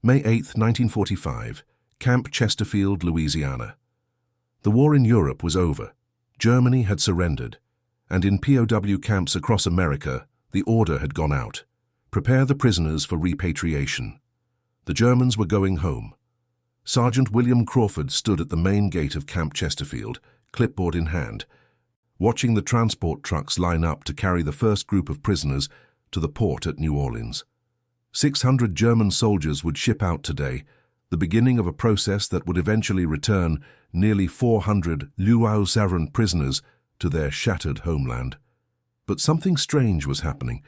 May 8, 1945, Camp Chesterfield, Louisiana. The war in Europe was over. Germany had surrendered, and in POW camps across America, the order had gone out. Prepare the prisoners for repatriation. The Germans were going home. Sergeant William Crawford stood at the main gate of Camp Chesterfield, clipboard in hand, watching the transport trucks line up to carry the first group of prisoners to the port at New Orleans. 600 German soldiers would ship out today, the beginning of a process that would eventually return nearly 400 Louisiana prisoners to their shattered homeland. But something strange was happening.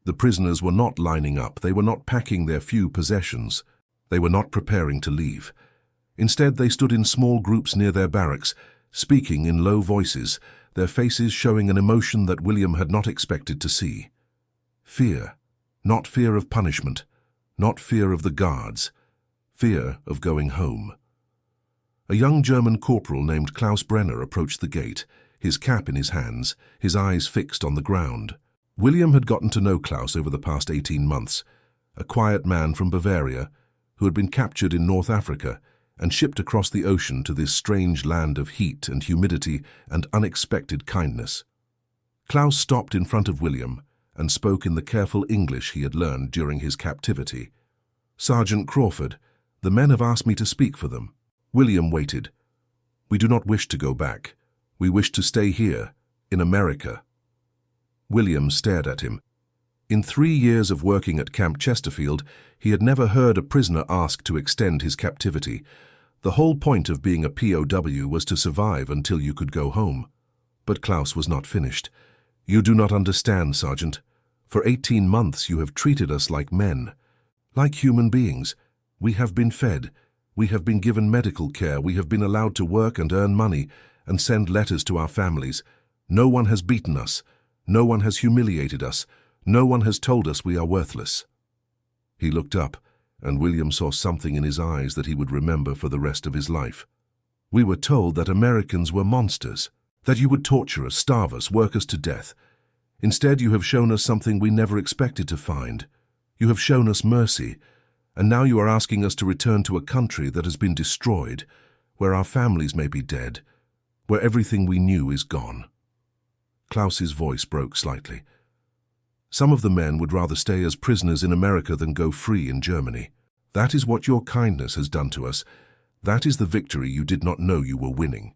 The prisoners were not lining up, they were not packing their few possessions, they were not preparing to leave. Instead, they stood in small groups near their barracks, speaking in low voices, their faces showing an emotion that William had not expected to see. Fear. Not fear of punishment, not fear of the guards, fear of going home. A young German corporal named Klaus Brenner approached the gate, his cap in his hands, his eyes fixed on the ground. William had gotten to know Klaus over the past 18 months, a quiet man from Bavaria who had been captured in North Africa and shipped across the ocean to this strange land of heat and humidity and unexpected kindness. Klaus stopped in front of William and spoke in the careful English he had learned during his captivity. "Sergeant Crawford, the men have asked me to speak for them." William waited. "We do not wish to go back. We wish to stay here, in America." William stared at him. In 3 years of working at Camp Chesterfield, he had never heard a prisoner ask to extend his captivity. The whole point of being a POW was to survive until you could go home. But Klaus was not finished. "You do not understand, Sergeant. For 18 months you have treated us like men, like human beings. We have been fed, we have been given medical care, we have been allowed to work and earn money and send letters to our families. No one has beaten us, no one has humiliated us, no one has told us we are worthless." He looked up, and William saw something in his eyes that he would remember for the rest of his life. "We were told that Americans were monsters, that you would torture us, starve us, work us to death. Instead, you have shown us something we never expected to find. You have shown us mercy, and now you are asking us to return to a country that has been destroyed, where our families may be dead, where everything we knew is gone." Klaus's voice broke slightly. "Some of the men would rather stay as prisoners in America than go free in Germany. That is what your kindness has done to us. That is the victory you did not know you were winning.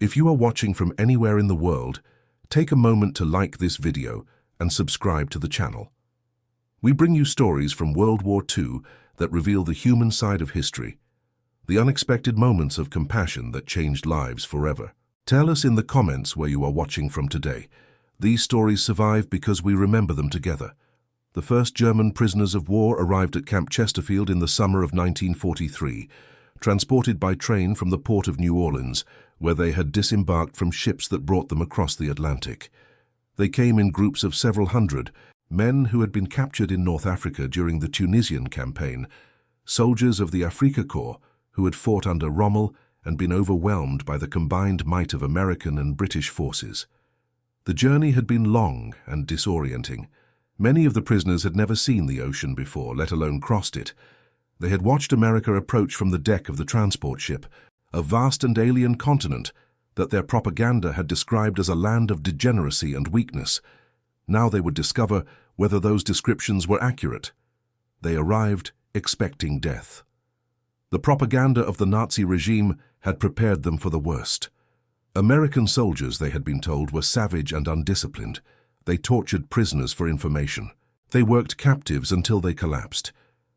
If you are watching from anywhere in the world, take a moment to like this video and subscribe to the channel. We bring you stories from World War II that reveal the human side of history, the unexpected moments of compassion that changed lives forever. Tell us in the comments where you are watching from today. These stories survive because we remember them together. The first German prisoners of war arrived at Camp Chesterfield in the summer of 1943, transported by train from the port of New Orleans, where they had disembarked from ships that brought them across the Atlantic. They came in groups of several hundred, men who had been captured in North Africa during the Tunisian campaign, soldiers of the Afrika Korps who had fought under Rommel and been overwhelmed by the combined might of American and British forces. The journey had been long and disorienting. Many of the prisoners had never seen the ocean before, let alone crossed it. They had watched America approach from the deck of the transport ship, a vast and alien continent that their propaganda had described as a land of degeneracy and weakness. Now they would discover whether those descriptions were accurate. They arrived expecting death. The propaganda of the Nazi regime had prepared them for the worst. American soldiers, they had been told, were savage and undisciplined. They tortured prisoners for information. They worked captives until they collapsed.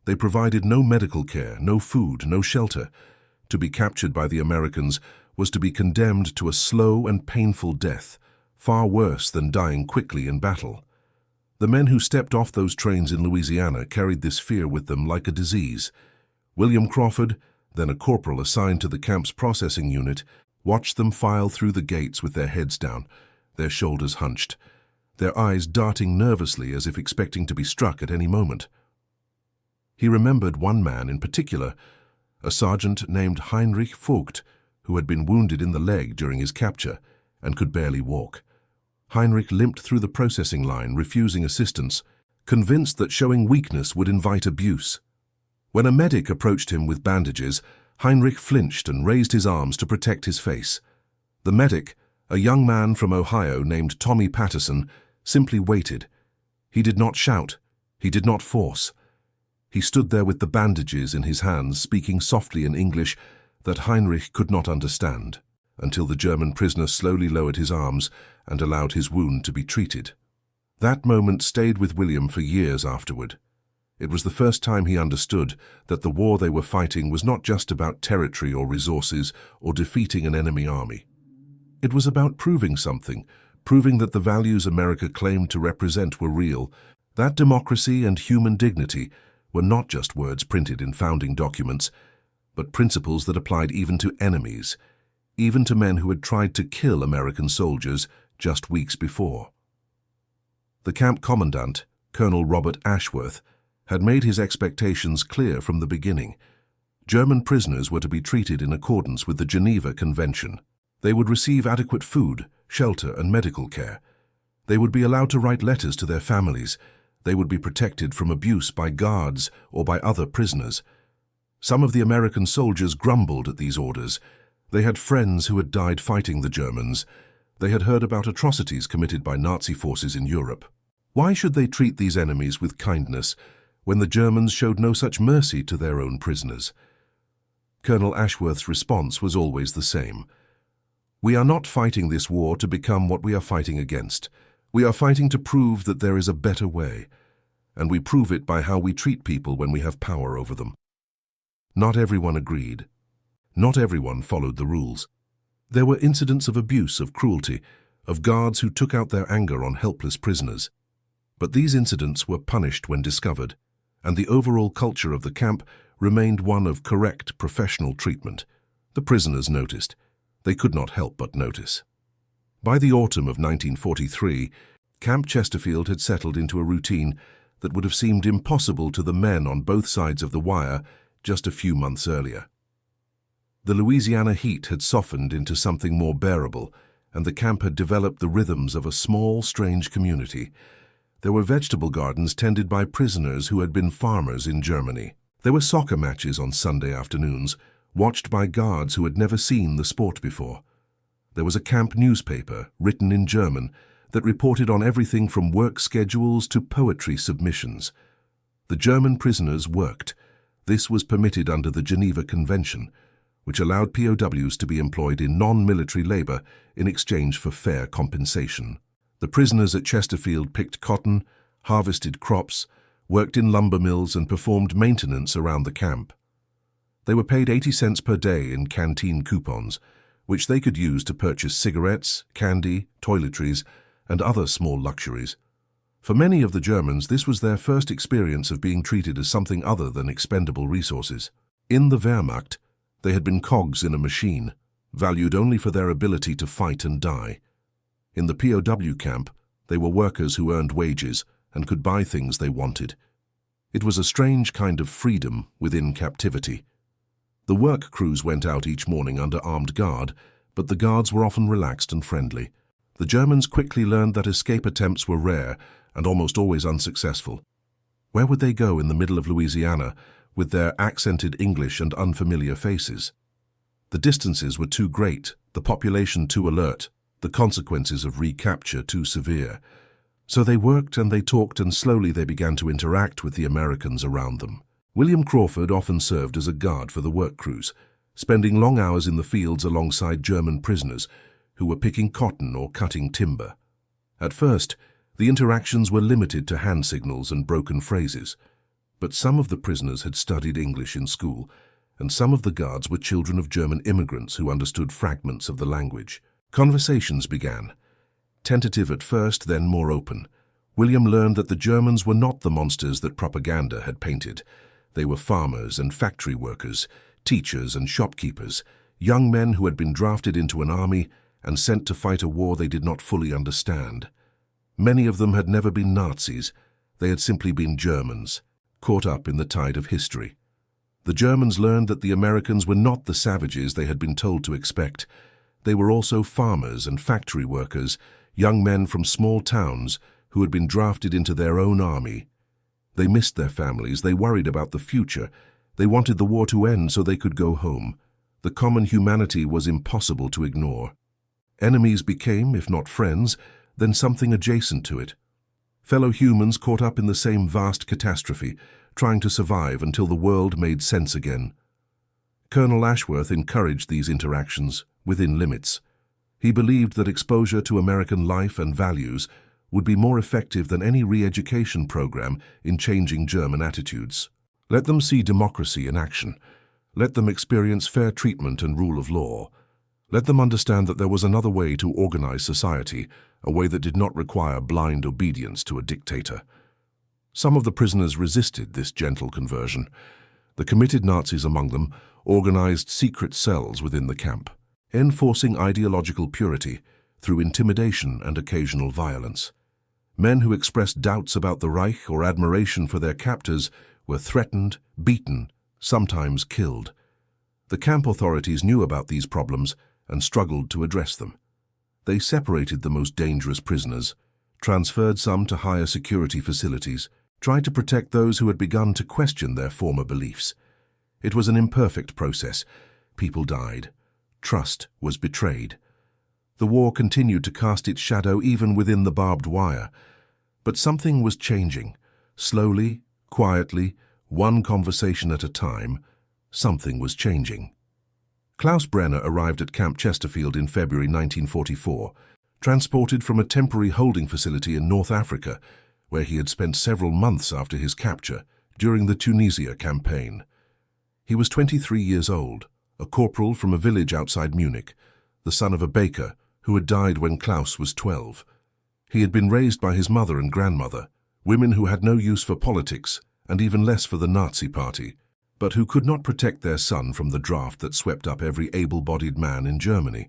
They provided no medical care, no food, no shelter. To be captured by the Americans was to be condemned to a slow and painful death, far worse than dying quickly in battle. The men who stepped off those trains in Louisiana carried this fear with them like a disease. William Crawford, then a corporal assigned to the camp's processing unit, watched them file through the gates with their heads down, their shoulders hunched, their eyes darting nervously as if expecting to be struck at any moment. He remembered one man in particular, a sergeant named Heinrich Vogt, who had been wounded in the leg during his capture and could barely walk. Heinrich limped through the processing line, refusing assistance, convinced that showing weakness would invite abuse. When a medic approached him with bandages, Heinrich flinched and raised his arms to protect his face. The medic, a young man from Ohio named Tommy Patterson, simply waited. He did not shout. He did not force. He stood there with the bandages in his hands, speaking softly in English that Heinrich could not understand, until the German prisoner slowly lowered his arms and allowed his wound to be treated. That moment stayed with William for years afterward. It was the first time he understood that the war they were fighting was not just about territory or resources or defeating an enemy army. It was about proving something, proving that the values America claimed to represent were real, that democracy and human dignity were not just words printed in founding documents, but principles that applied even to enemies, even to men who had tried to kill American soldiers just weeks before. The camp commandant, Colonel Robert Ashworth, had made his expectations clear from the beginning. German prisoners were to be treated in accordance with the Geneva Convention. They would receive adequate food, shelter, and medical care. They would be allowed to write letters to their families. They would be protected from abuse by guards or by other prisoners. Some of the American soldiers grumbled at these orders. They had friends who had died fighting the Germans. They had heard about atrocities committed by Nazi forces in Europe. Why should they treat these enemies with kindness when the Germans showed no such mercy to their own prisoners? Colonel Ashworth's response was always the same. We are not fighting this war to become what we are fighting against. We are fighting to prove that there is a better way, and we prove it by how we treat people when we have power over them. Not everyone agreed. Not everyone followed the rules. There were incidents of abuse, of cruelty, of guards who took out their anger on helpless prisoners. But these incidents were punished when discovered, and the overall culture of the camp remained one of correct professional treatment. The prisoners noticed. They could not help but notice. By the autumn of 1943, Camp Chesterfield had settled into a routine that would have seemed impossible to the men on both sides of the wire just a few months earlier. The Louisiana heat had softened into something more bearable, and the camp had developed the rhythms of a small, strange community. There were vegetable gardens tended by prisoners who had been farmers in Germany. There were soccer matches on Sunday afternoons, watched by guards who had never seen the sport before. There was a camp newspaper, written in German, that reported on everything from work schedules to poetry submissions. The German prisoners worked. This was permitted under the Geneva Convention, which allowed POWs to be employed in non-military labor in exchange for fair compensation. The prisoners at Chesterfield picked cotton, harvested crops, worked in lumber mills, and performed maintenance around the camp. They were paid 80 cents per day in canteen coupons, which they could use to purchase cigarettes, candy, toiletries, and other small luxuries. For many of the Germans, this was their first experience of being treated as something other than expendable resources. In the Wehrmacht, they had been cogs in a machine, valued only for their ability to fight and die. In the POW camp, they were workers who earned wages and could buy things they wanted. It was a strange kind of freedom within captivity. The work crews went out each morning under armed guard, but the guards were often relaxed and friendly. The Germans quickly learned that escape attempts were rare and almost always unsuccessful. Where would they go in the middle of Louisiana with their accented English and unfamiliar faces? The distances were too great, the population too alert, the consequences of recapture too severe. So they worked and they talked, and slowly they began to interact with the Americans around them. William Crawford often served as a guard for the work crews, spending long hours in the fields alongside German prisoners who were picking cotton or cutting timber. At first, the interactions were limited to hand signals and broken phrases, but some of the prisoners had studied English in school, and some of the guards were children of German immigrants who understood fragments of the language. Conversations began. Tentative at first, then more open. William learned that the Germans were not the monsters that propaganda had painted. They were farmers and factory workers, teachers and shopkeepers, young men who had been drafted into an army and sent to fight a war they did not fully understand. Many of them had never been Nazis. They had simply been Germans, caught up in the tide of history. The Germans learned that the Americans were not the savages they had been told to expect. They were also farmers and factory workers, young men from small towns who had been drafted into their own army. They missed their families, they worried about the future, They wanted the war to end so they could go home. The common humanity was impossible to ignore. Enemies became, if not friends, then something adjacent to it. Fellow humans caught up in the same vast catastrophe, trying to survive until the world made sense again. Colonel Ashworth encouraged these interactions, within limits. He believed that exposure to American life and values would be more effective than any re-education program in changing German attitudes. Let them see democracy in action. Let them experience fair treatment and rule of law. Let them understand that there was another way to organize society, a way that did not require blind obedience to a dictator. Some of the prisoners resisted this gentle conversion. The committed Nazis among them organized secret cells within the camp, enforcing ideological purity through intimidation and occasional violence. Men who expressed doubts about the Reich or admiration for their captors were threatened, beaten, sometimes killed. The camp authorities knew about these problems and struggled to address them. They separated the most dangerous prisoners, transferred some to higher security facilities, tried to protect those who had begun to question their former beliefs. It was an imperfect process. People died. Trust was betrayed. The war continued to cast its shadow even within the barbed wire. But something was changing. Slowly, quietly, one conversation at a time, something was changing. Klaus Brenner arrived at Camp Chesterfield in February 1944, transported from a temporary holding facility in North Africa, where he had spent several months after his capture during the Tunisia campaign. He was 23 years old, a corporal from a village outside Munich, the son of a baker who had died when Klaus was 12. He had been raised by his mother and grandmother, women who had no use for politics and even less for the Nazi Party, but who could not protect their son from the draft that swept up every able-bodied man in Germany.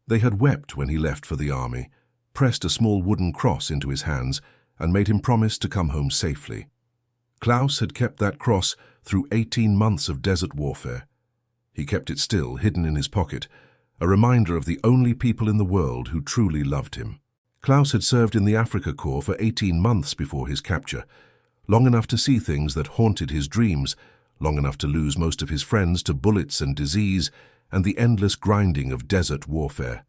They had wept when he left for the army, pressed a small wooden cross into his hands, and made him promise to come home safely. Klaus had kept that cross through 18 months of desert warfare. He kept it still, hidden in his pocket, a reminder of the only people in the world who truly loved him. Klaus had served in the Africa Corps for 18 months before his capture, long enough to see things that haunted his dreams, long enough to lose most of his friends to bullets and disease and the endless grinding of desert warfare.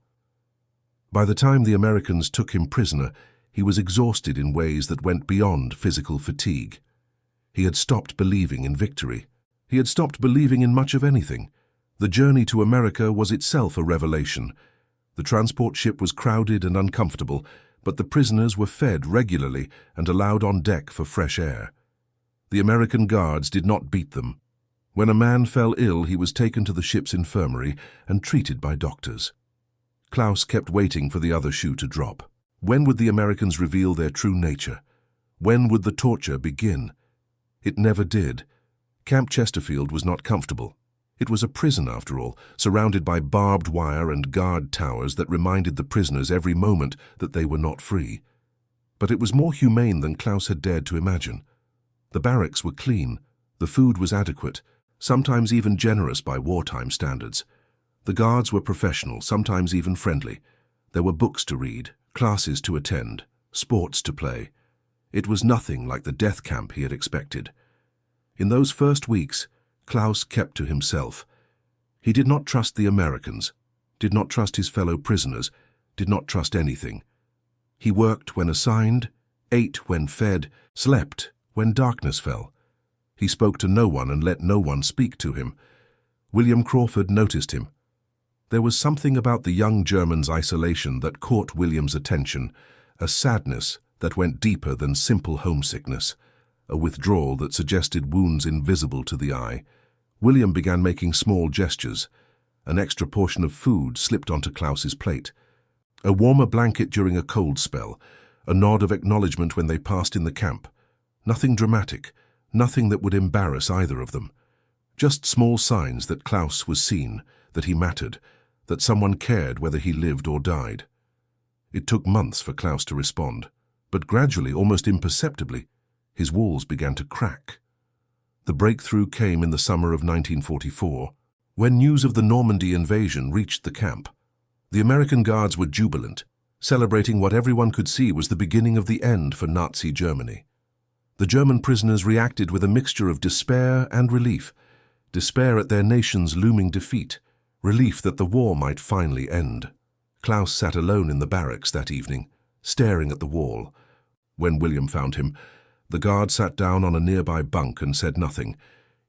By the time the Americans took him prisoner, he was exhausted in ways that went beyond physical fatigue. He had stopped believing in victory. He had stopped believing in much of anything. The journey to America was itself a revelation. The transport ship was crowded and uncomfortable, but the prisoners were fed regularly and allowed on deck for fresh air. The American guards did not beat them. When a man fell ill, he was taken to the ship's infirmary and treated by doctors. Klaus kept waiting for the other shoe to drop. When would the Americans reveal their true nature? When would the torture begin? It never did. Camp Chesterfield was not comfortable. It was a prison, after all, surrounded by barbed wire and guard towers that reminded the prisoners every moment that they were not free. But it was more humane than Klaus had dared to imagine. The barracks were clean, the food was adequate, sometimes even generous by wartime standards. The guards were professional, sometimes even friendly. There were books to read, classes to attend, sports to play. It was nothing like the death camp he had expected. In those first weeks, Klaus kept to himself. He did not trust the Americans, did not trust his fellow prisoners, did not trust anything. He worked when assigned, ate when fed, slept when darkness fell. He spoke to no one and let no one speak to him. William Crawford noticed him. There was something about the young German's isolation that caught William's attention, a sadness that went deeper than simple homesickness, a withdrawal that suggested wounds invisible to the eye. William began making small gestures. An extra portion of food slipped onto Klaus's plate. A warmer blanket during a cold spell, a nod of acknowledgement when they passed in the camp. Nothing dramatic, nothing that would embarrass either of them. Just small signs that Klaus was seen, that he mattered, that someone cared whether he lived or died. It took months for Klaus to respond, but gradually, almost imperceptibly, his walls began to crack. The breakthrough came in the summer of 1944, when news of the Normandy invasion reached the camp. The American guards were jubilant, celebrating what everyone could see was the beginning of the end for Nazi Germany. The German prisoners reacted with a mixture of despair and relief. despair at their nation's looming defeat, relief that the war might finally end. Klaus sat alone in the barracks that evening, staring at the wall. When William found him, the guard sat down on a nearby bunk and said nothing.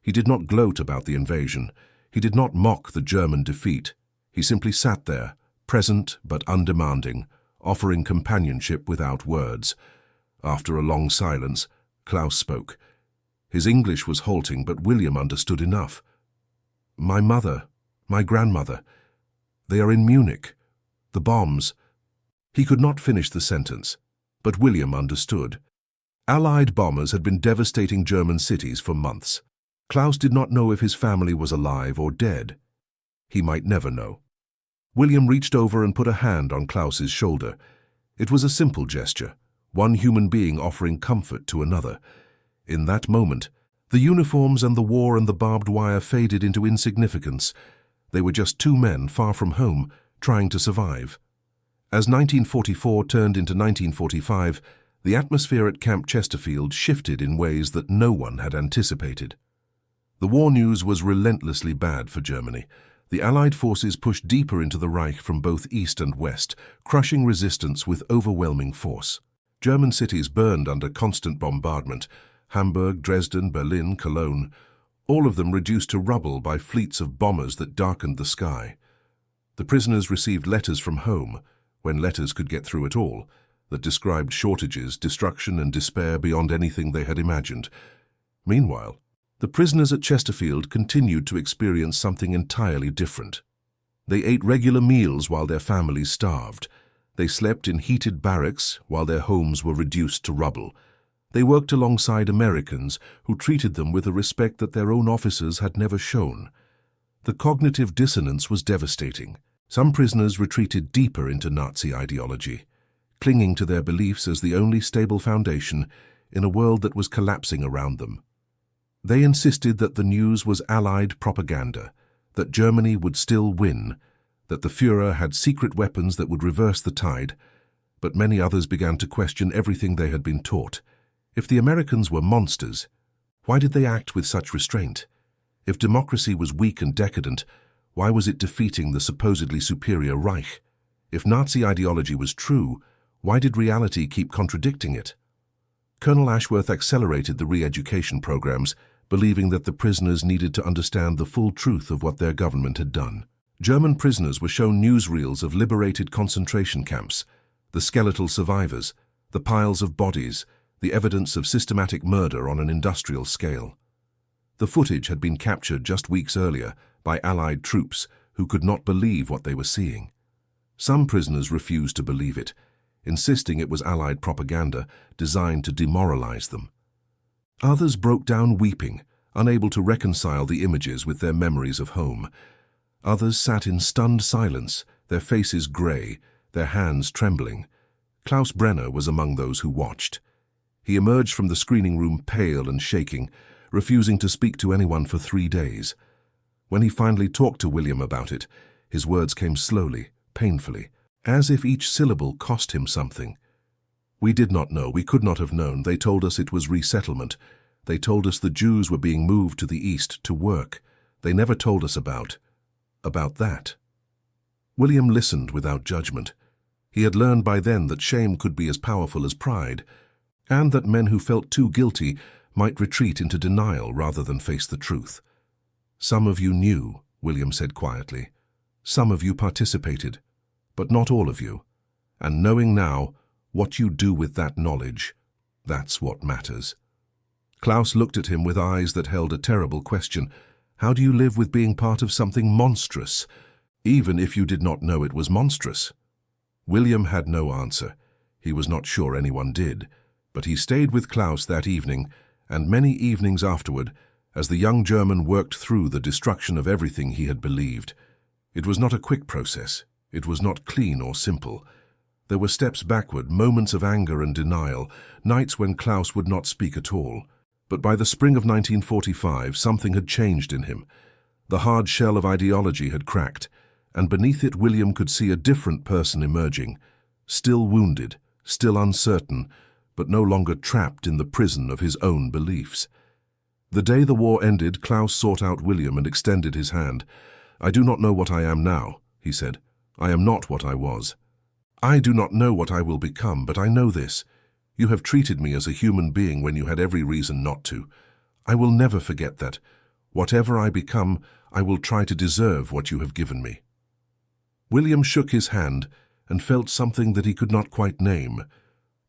He did not gloat about the invasion. He did not mock the German defeat. He simply sat there, present but undemanding, offering companionship without words. After a long silence, Klaus spoke. His English was halting, but William understood enough. "My mother, my grandmother, they are in Munich. The bombs." He could not finish the sentence, but William understood. Allied bombers had been devastating German cities for months. Klaus did not know if his family was alive or dead. He might never know. William reached over and put a hand on Klaus's shoulder. It was a simple gesture, one human being offering comfort to another. In that moment, the uniforms and the war and the barbed wire faded into insignificance. They were just two men far from home, trying to survive. As 1944 turned into 1945, the atmosphere at Camp Chesterfield shifted in ways that no one had anticipated. The war news was relentlessly bad for Germany. The Allied forces pushed deeper into the Reich from both east and west, crushing resistance with overwhelming force. German cities burned under constant bombardment. Hamburg, Dresden, Berlin, Cologne, all of them reduced to rubble by fleets of bombers that darkened the sky. The prisoners received letters from home, when letters could get through at all, that described shortages, destruction, and despair beyond anything they had imagined. Meanwhile, the prisoners at Chesterfield continued to experience something entirely different. They ate regular meals while their families starved. They slept in heated barracks while their homes were reduced to rubble. They worked alongside Americans who treated them with a respect that their own officers had never shown. The cognitive dissonance was devastating. Some prisoners retreated deeper into Nazi ideology, clinging to their beliefs as the only stable foundation in a world that was collapsing around them. They insisted that the news was Allied propaganda, that Germany would still win, that the Führer had secret weapons that would reverse the tide, but many others began to question everything they had been taught. If the Americans were monsters, why did they act with such restraint? If democracy was weak and decadent, why was it defeating the supposedly superior Reich? If Nazi ideology was true, why did reality keep contradicting it? Colonel Ashworth accelerated the re-education programs, believing that the prisoners needed to understand the full truth of what their government had done. German prisoners were shown newsreels of liberated concentration camps, the skeletal survivors, the piles of bodies, the evidence of systematic murder on an industrial scale. The footage had been captured just weeks earlier by Allied troops who could not believe what they were seeing. Some prisoners refused to believe it, insisting it was Allied propaganda designed to demoralize them. Others broke down weeping, unable to reconcile the images with their memories of home. Others sat in stunned silence, their faces grey, their hands trembling. Klaus Brenner was among those who watched. He emerged from the screening room pale and shaking, refusing to speak to anyone for 3 days. When he finally talked to William about it, his words came slowly, painfully, as if each syllable cost him something. "We did not know, we could not have known. They told us it was resettlement. They told us the Jews were being moved to the east to work. They never told us about that." William listened without judgment. He had learned by then that shame could be as powerful as pride, and that men who felt too guilty might retreat into denial rather than face the truth. "Some of you knew," William said quietly. "Some of you participated, but not all of you. And knowing now, what you do with that knowledge, that's what matters." Klaus looked at him with eyes that held a terrible question. How do you live with being part of something monstrous, even if you did not know it was monstrous? William had no answer. He was not sure anyone did. But he stayed with Klaus that evening, and many evenings afterward, as the young German worked through the destruction of everything he had believed. It was not a quick process. It was not clean or simple. There were steps backward, moments of anger and denial, nights when Klaus would not speak at all. But by the spring of 1945, something had changed in him. The hard shell of ideology had cracked, and beneath it William could see a different person emerging, still wounded, still uncertain, but no longer trapped in the prison of his own beliefs. The day the war ended, Klaus sought out William and extended his hand. "I do not know what I am now," he said. "I am not what I was. I do not know what I will become, but I know this. You have treated me as a human being when you had every reason not to. I will never forget that. Whatever I become, I will try to deserve what you have given me." William shook his hand and felt something that he could not quite name.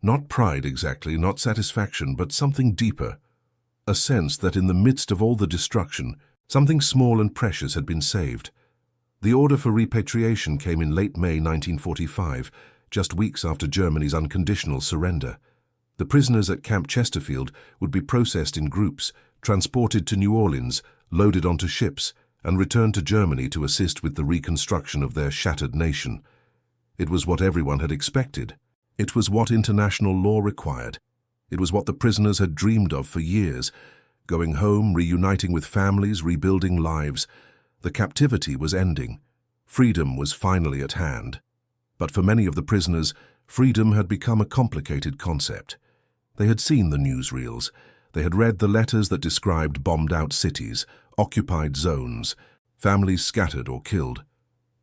Not pride exactly, not satisfaction, but something deeper. A sense that in the midst of all the destruction, something small and precious had been saved. The order for repatriation came in late May 1945, just weeks after Germany's unconditional surrender. The prisoners at Camp Chesterfield would be processed in groups, transported to New Orleans, loaded onto ships, and returned to Germany to assist with the reconstruction of their shattered nation. It was what everyone had expected. It was what international law required. It was what the prisoners had dreamed of for years, going home, reuniting with families, rebuilding lives. The captivity was ending. Freedom was finally at hand. But for many of the prisoners, freedom had become a complicated concept. They had seen the newsreels. They had read the letters that described bombed-out cities, occupied zones, families scattered or killed.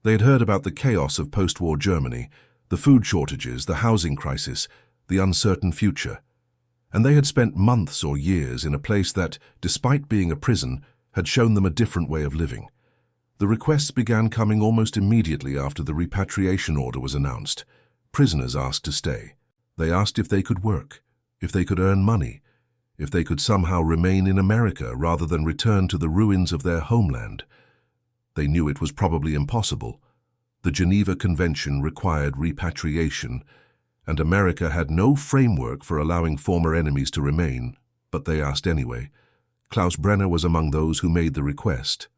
They had heard about the chaos of post-war Germany, the food shortages, the housing crisis, the uncertain future. And they had spent months or years in a place that, despite being a prison, had shown them a different way of living. The requests began coming almost immediately after the repatriation order was announced. Prisoners asked to stay. They asked if they could work, if they could earn money, if they could somehow remain in America rather than return to the ruins of their homeland. They knew it was probably impossible. The Geneva Convention required repatriation, and America had no framework for allowing former enemies to remain, but they asked anyway. Klaus Brenner was among those who made the request.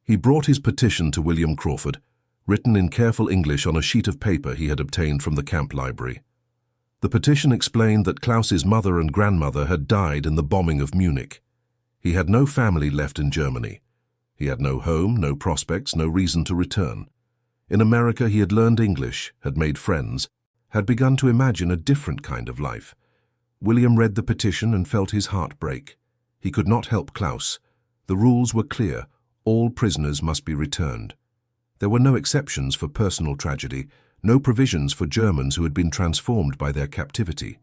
He brought his petition to William Crawford, written in careful English on a sheet of paper he had obtained from the camp library. The petition explained that Klaus's mother and grandmother had died in the bombing of Munich. He had no family left in Germany. He had no home, no prospects, no reason to return. In America he had learned English, had made friends, had begun to imagine a different kind of life. William read the petition and felt his heart break. He could not help Klaus. The rules were clear. All prisoners must be returned. There were no exceptions for personal tragedy, no provisions for Germans who had been transformed by their captivity.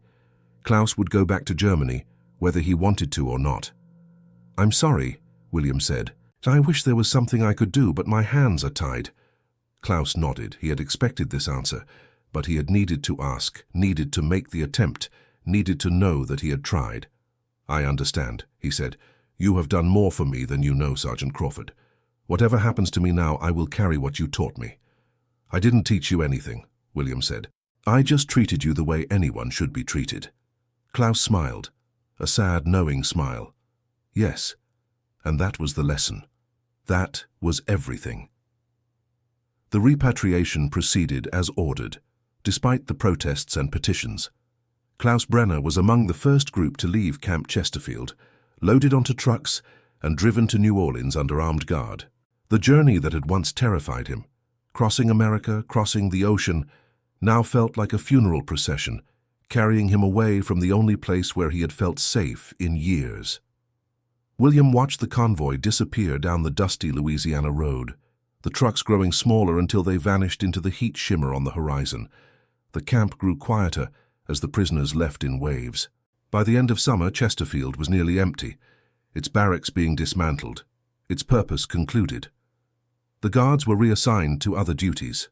Klaus would go back to Germany, whether he wanted to or not. "I'm sorry," William said. "I wish there was something I could do, but my hands are tied." Klaus nodded. He had expected this answer, but he had needed to ask, needed to make the attempt, needed to know that he had tried. "I understand," he said. "You have done more for me than you know, Sergeant Crawford. Whatever happens to me now, I will carry what you taught me." "I didn't teach you anything," William said. "I just treated you the way anyone should be treated." Klaus smiled, a sad, knowing smile. Yes, and that was the lesson. That was everything. The repatriation proceeded as ordered, despite the protests and petitions. Klaus Brenner was among the first group to leave Camp Chesterfield, loaded onto trucks and driven to New Orleans under armed guard. The journey that had once terrified him, crossing America, crossing the ocean, now felt like a funeral procession, carrying him away from the only place where he had felt safe in years. William watched the convoy disappear down the dusty Louisiana road, the trucks growing smaller until they vanished into the heat shimmer on the horizon. The camp grew quieter as the prisoners left in waves. By the end of summer, Chesterfield was nearly empty, its barracks being dismantled, its purpose concluded. The guards were reassigned to other duties.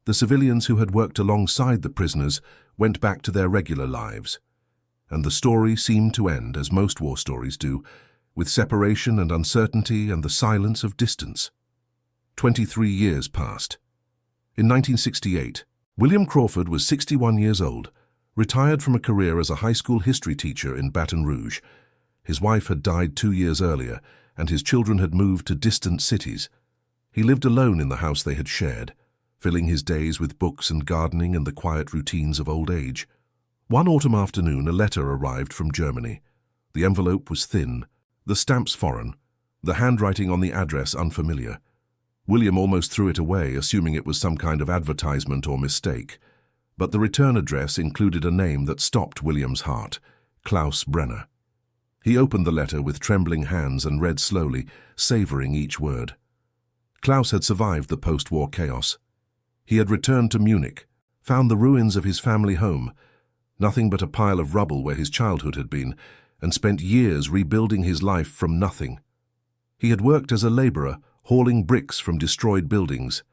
The civilians who had worked alongside the prisoners went back to their regular lives. And the story seemed to end, as most war stories do, with separation and uncertainty and the silence of distance. 23 years passed. In 1968, William Crawford was 61 years old, retired from a career as a high school history teacher in Baton Rouge. His wife had died 2 years earlier, and his children had moved to distant cities. He lived alone in the house they had shared, filling his days with books and gardening and the quiet routines of old age. One autumn afternoon, a letter arrived from Germany. The envelope was thin, the stamps foreign, the handwriting on the address unfamiliar. William almost threw it away, assuming it was some kind of advertisement or mistake. But the return address included a name that stopped William's heart: Klaus Brenner. He opened the letter with trembling hands and read slowly, savoring each word. Klaus had survived the post-war chaos. He had returned to Munich, found the ruins of his family home, nothing but a pile of rubble where his childhood had been, and spent years rebuilding his life from nothing. He had worked as a laborer, hauling bricks from destroyed buildings.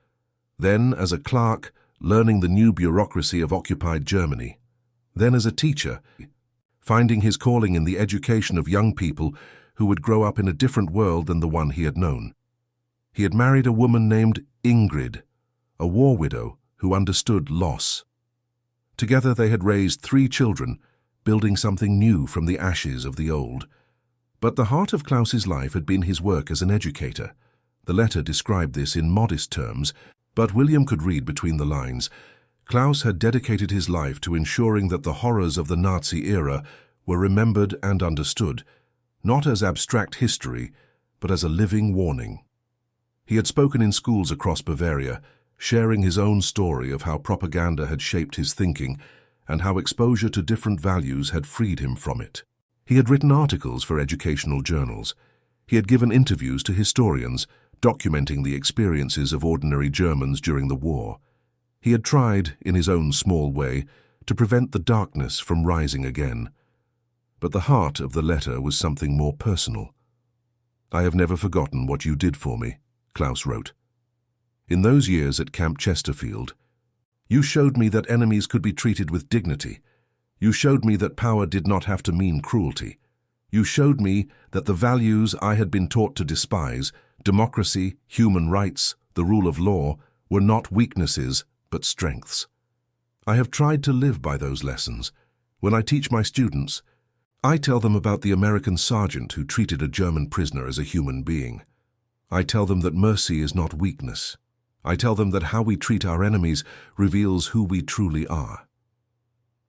Then as a clerk, learning the new bureaucracy of occupied Germany. Then as a teacher, finding his calling in the education of young people who would grow up in a different world than the one he had known. He had married a woman named Ingrid, a war widow who understood loss. Together they had raised 3 children, building something new from the ashes of the old. But the heart of Klaus's life had been his work as an educator. The letter described this in modest terms, but William could read between the lines. Klaus had dedicated his life to ensuring that the horrors of the Nazi era were remembered and understood, not as abstract history, but as a living warning. He had spoken in schools across Bavaria, sharing his own story of how propaganda had shaped his thinking and how exposure to different values had freed him from it. He had written articles for educational journals. He had given interviews to historians, documenting the experiences of ordinary Germans during the war. He had tried, in his own small way, to prevent the darkness from rising again. But the heart of the letter was something more personal. "I have never forgotten what you did for me," Klaus wrote. "In those years at Camp Chesterfield, you showed me that enemies could be treated with dignity. You showed me that power did not have to mean cruelty. You showed me that the values I had been taught to despise, democracy, human rights, the rule of law, were not weaknesses, but strengths. I have tried to live by those lessons. When I teach my students, I tell them about the American sergeant who treated a German prisoner as a human being. I tell them that mercy is not weakness. I tell them that how we treat our enemies reveals who we truly are.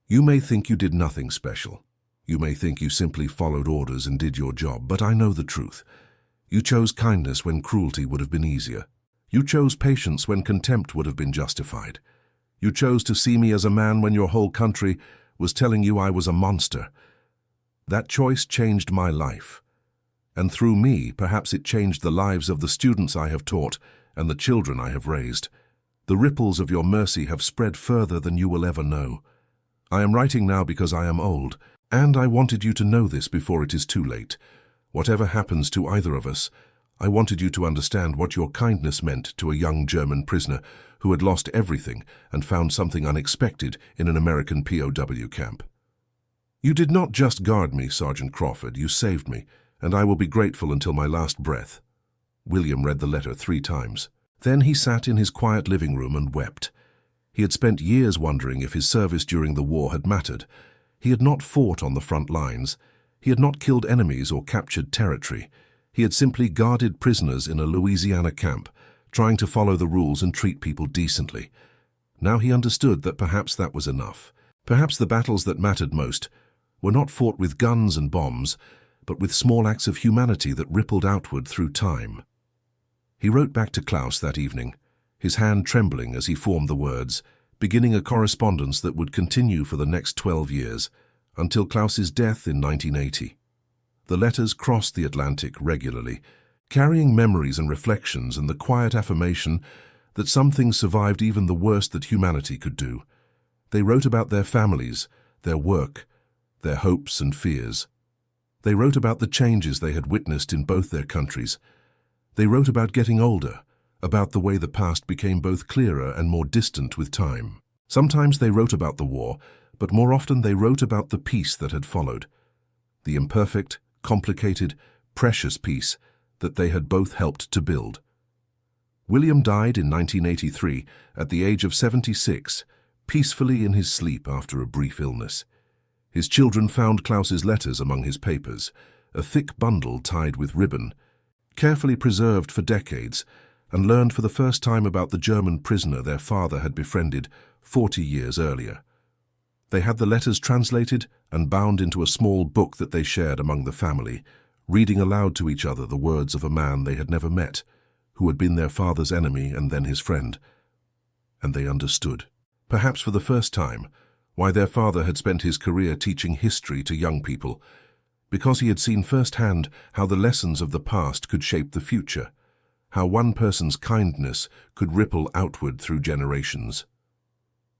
You may think you did nothing special. You may think you simply followed orders and did your job, but I know the truth. You chose kindness when cruelty would have been easier. You chose patience when contempt would have been justified. You chose to see me as a man when your whole country was telling you I was a monster. That choice changed my life. And through me, perhaps it changed the lives of the students I have taught and the children I have raised. The ripples of your mercy have spread further than you will ever know. I am writing now because I am old, and I wanted you to know this before it is too late. Whatever happens to either of us, I wanted you to understand what your kindness meant to a young German prisoner who had lost everything and found something unexpected in an American POW camp. You did not just guard me, Sergeant Crawford, you saved me, and I will be grateful until my last breath." William read the letter 3 times. Then he sat in his quiet living room and wept. He had spent years wondering if his service during the war had mattered. He had not fought on the front lines. He had not killed enemies or captured territory. He had simply guarded prisoners in a Louisiana camp, trying to follow the rules and treat people decently. Now he understood that perhaps that was enough. Perhaps the battles that mattered most were not fought with guns and bombs, but with small acts of humanity that rippled outward through time. He wrote back to Klaus that evening, his hand trembling as he formed the words, beginning a correspondence that would continue for the next 12 years, until Klaus's death in 1980. The letters crossed the Atlantic regularly, carrying memories and reflections and the quiet affirmation that some things survived even the worst that humanity could do. They wrote about their families, their work, their hopes and fears. They wrote about the changes they had witnessed in both their countries. They wrote about getting older, about the way the past became both clearer and more distant with time. Sometimes they wrote about the war, but more often they wrote about the peace that had followed, the imperfect, complicated, precious peace that they had both helped to build. William died in 1983 at the age of 76, peacefully in his sleep after a brief illness. His children found Klaus's letters among his papers, a thick bundle tied with ribbon, carefully preserved for decades, and learned for the first time about the German prisoner their father had befriended 40 years earlier. They had the letters translated and bound into a small book that they shared among the family, reading aloud to each other the words of a man they had never met, who had been their father's enemy and then his friend. And they understood, perhaps for the first time, why their father had spent his career teaching history to young people, because he had seen firsthand how the lessons of the past could shape the future, how one person's kindness could ripple outward through generations.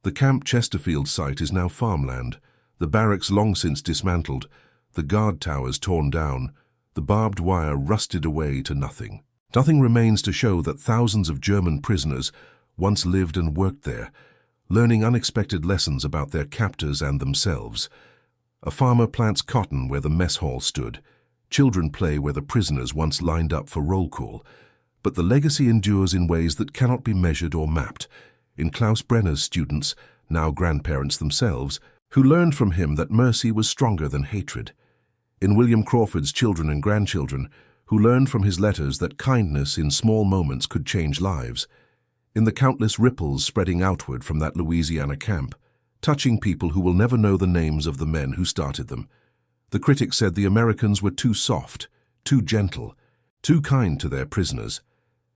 The Camp Chesterfield site is now farmland, the barracks long since dismantled, the guard towers torn down, the barbed wire rusted away to nothing. Nothing remains to show that thousands of German prisoners once lived and worked there, learning unexpected lessons about their captors and themselves. A farmer plants cotton where the mess hall stood. Children play where the prisoners once lined up for roll call. But the legacy endures in ways that cannot be measured or mapped. In Klaus Brenner's students, now grandparents themselves, who learned from him that mercy was stronger than hatred. In William Crawford's children and grandchildren, who learned from his letters that kindness in small moments could change lives. In the countless ripples spreading outward from that Louisiana camp, touching people who will never know the names of the men who started them. The critics said the Americans were too soft, too gentle, too kind to their prisoners.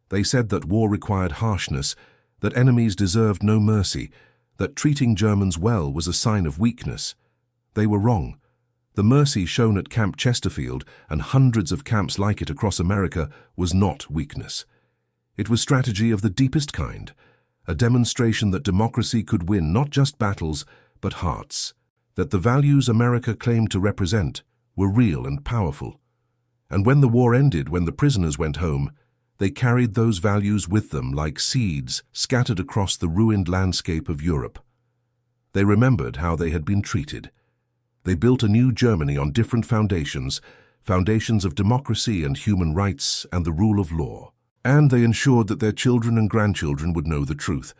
They said that war required harshness, that enemies deserved no mercy, that treating Germans well was a sign of weakness. They were wrong. The mercy shown at Camp Chesterfield and hundreds of camps like it across America was not weakness. It was strategy of the deepest kind, a demonstration that democracy could win not just battles, but hearts, that the values America claimed to represent were real and powerful. And when the war ended, when the prisoners went home, they carried those values with them like seeds scattered across the ruined landscape of Europe. They remembered how they had been treated. They built a new Germany on different foundations, foundations of democracy and human rights and the rule of law. And they ensured that their children and grandchildren would know the truth,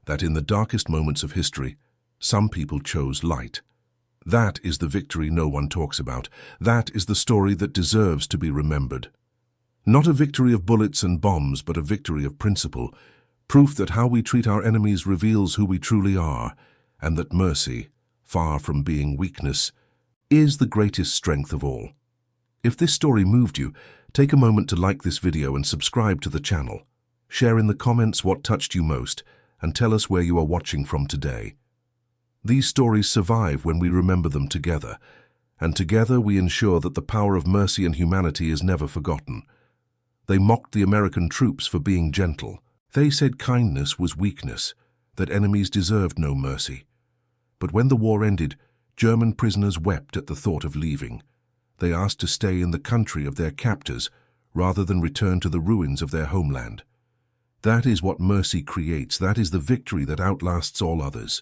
that in the darkest moments of history, some people chose light. That is the victory no one talks about. That is the story that deserves to be remembered. Not a victory of bullets and bombs, but a victory of principle, proof that how we treat our enemies reveals who we truly are, and that mercy, far from being weakness, is the greatest strength of all. If this story moved you, take a moment to like this video and subscribe to the channel. Share in the comments what touched you most, and tell us where you are watching from today. These stories survive when we remember them together, and together we ensure that the power of mercy and humanity is never forgotten. They mocked the American troops for being gentle. They said kindness was weakness, that enemies deserved no mercy. But when the war ended, German prisoners wept at the thought of leaving. They asked to stay in the country of their captors rather than return to the ruins of their homeland. That is what mercy creates. That is the victory that outlasts all others.